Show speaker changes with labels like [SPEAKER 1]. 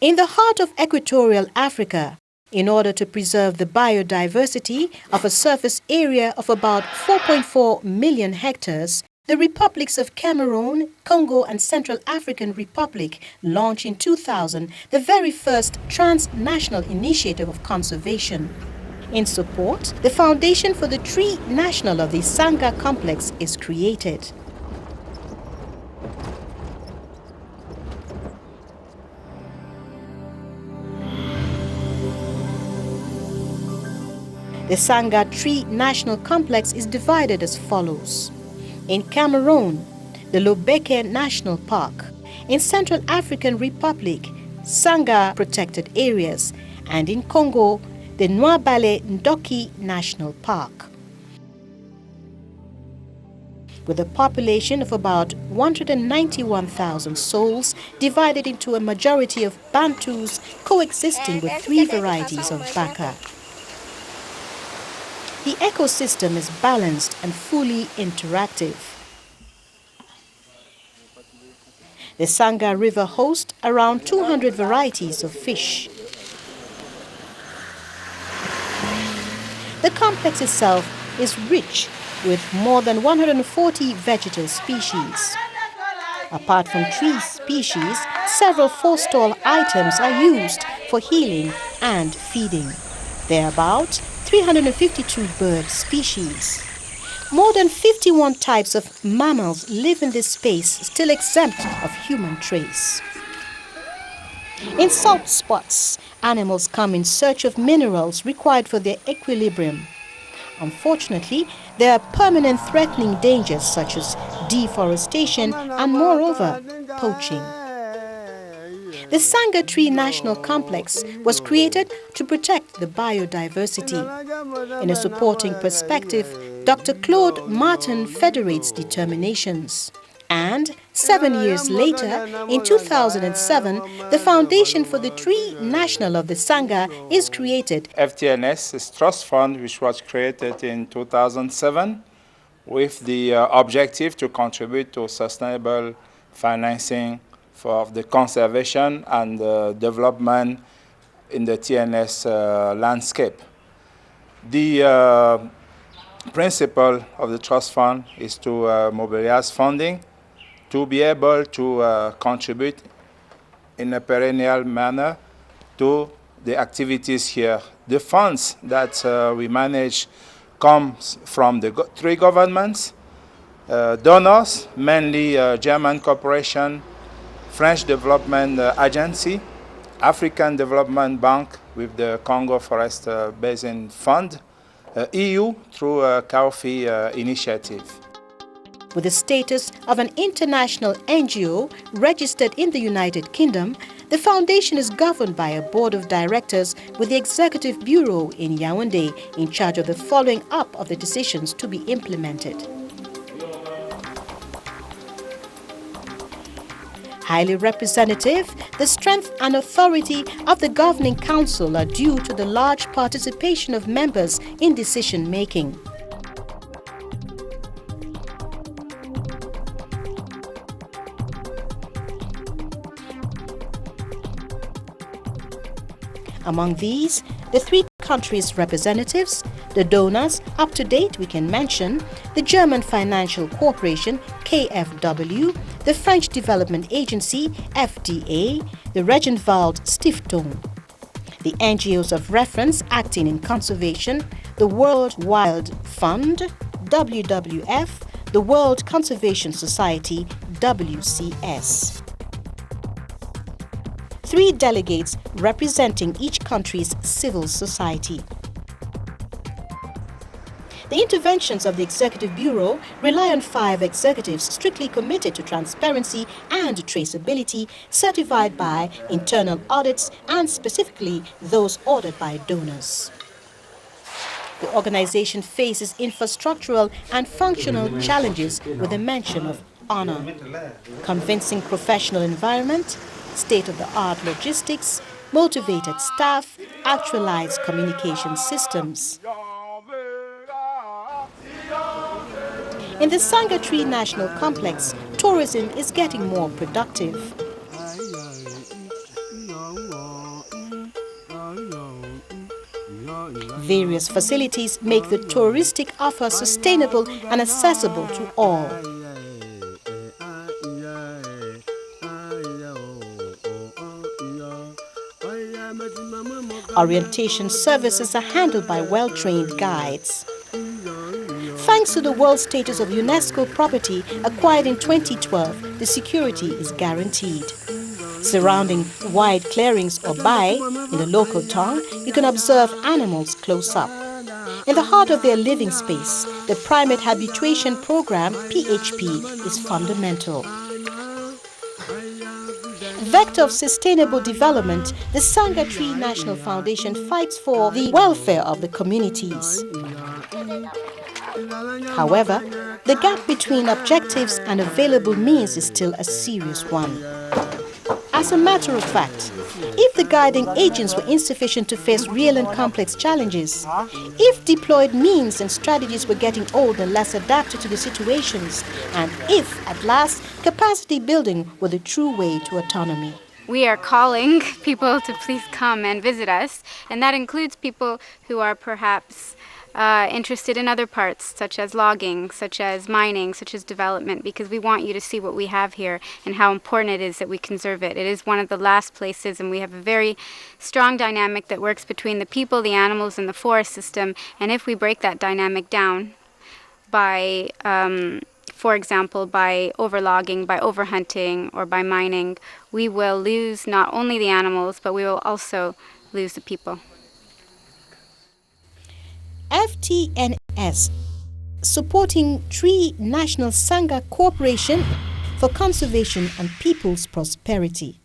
[SPEAKER 1] In the heart of equatorial Africa, in order to preserve the biodiversity of a surface area of about 4.4 million hectares, the republics of Cameroon, Congo and Central African Republic launched in 2000 the very first transnational initiative of conservation. In support, the Foundation for the Tree National of the Sangha complex is created. The Sangha Tree National Complex is divided as follows. In Cameroon, the Lobeke National Park. In Central African Republic, Sangha Protected Areas. And in Congo, the Nwabale Ndoki National Park. With a population of about 191,000 souls, divided into a majority of Bantus coexisting with 3 varieties of Baka. The ecosystem is balanced and fully interactive. The Sangha River hosts around 200 varieties of fish. The complex itself is rich with more than 140 vegetal species. Apart from tree species, several forestall items are used for healing and feeding. There are about 352 bird species. More than 51 types of mammals live in this space, still exempt of human trace. In salt spots, animals come in search of minerals required for their equilibrium. Unfortunately, there are permanent threatening dangers such as deforestation and, moreover, poaching. The Sangha Tree National Complex was created to protect the biodiversity. In a supporting perspective, Dr. Claude Martin federates determinations. And 7 years later, in 2007, the Foundation for the Tree National of the Sangha is created.
[SPEAKER 2] FTNS is trust fund which was created in 2007 with the objective to contribute to sustainable financing for the conservation and development in the TNS landscape. The principle of the trust fund is to mobilize funding to be able to contribute in a perennial manner to the activities here. The funds that we manage comes from the 3 governments, donors, mainly German corporation, French Development Agency, African Development Bank with the Congo Forest Basin Fund, EU through a Kaufi initiative.
[SPEAKER 1] With the status of an international NGO registered in the United Kingdom, the foundation is governed by a board of directors with the Executive Bureau in Yaoundé in charge of the following up of the decisions to be implemented. Highly representative, the strength and authority of the Governing Council are due to the large participation of members in decision-making. Among these, the 3 countries' representatives, the donors, up to date we can mention the German Financial Corporation, KfW, the French Development Agency, FDA, the Regenwald Stiftung. The NGOs of reference acting in conservation, the World Wild Fund, WWF, the World Conservation Society, WCS. 3 delegates representing each country's civil society. The interventions of the Executive Bureau rely on 5 executives strictly committed to transparency and traceability, certified by internal audits and specifically those ordered by donors. The organization faces infrastructural and functional challenges with a mention of honor, convincing professional environment, state-of-the-art logistics, motivated staff, actualized communication systems. In the Sangha Tree National Complex, tourism is getting more productive. Various facilities make the touristic offer sustainable and accessible to all. Orientation services are handled by well-trained guides. Thanks to the world status of UNESCO property acquired in 2012, the security is guaranteed. Surrounding wide clearings or bai, in the local tongue, you can observe animals close up. In the heart of their living space, the Primate Habituation Program, PHP, is fundamental. Vector of sustainable development, the Sangha Tree National Foundation fights for the welfare of the communities. However, the gap between objectives and available means is still a serious one. As a matter of fact, if the guiding agents were insufficient to face real and complex challenges, if deployed means and strategies were getting old and less adapted to the situations, and if, at last, capacity building were the true way to autonomy.
[SPEAKER 3] We are calling people to please come and visit us, and that includes people who are perhaps interested in other parts, such as logging, such as mining, such as development, because we want you to see what we have here and how important it is that we conserve it. It is one of the last places, and we have a very strong dynamic that works between the people, the animals, and the forest system, and if we break that dynamic down by for example, by overlogging, by overhunting, or by mining, we will lose not only the animals, but we will also lose the people.
[SPEAKER 1] FTNS, supporting Tree National Sangha Corporation for conservation and people's prosperity.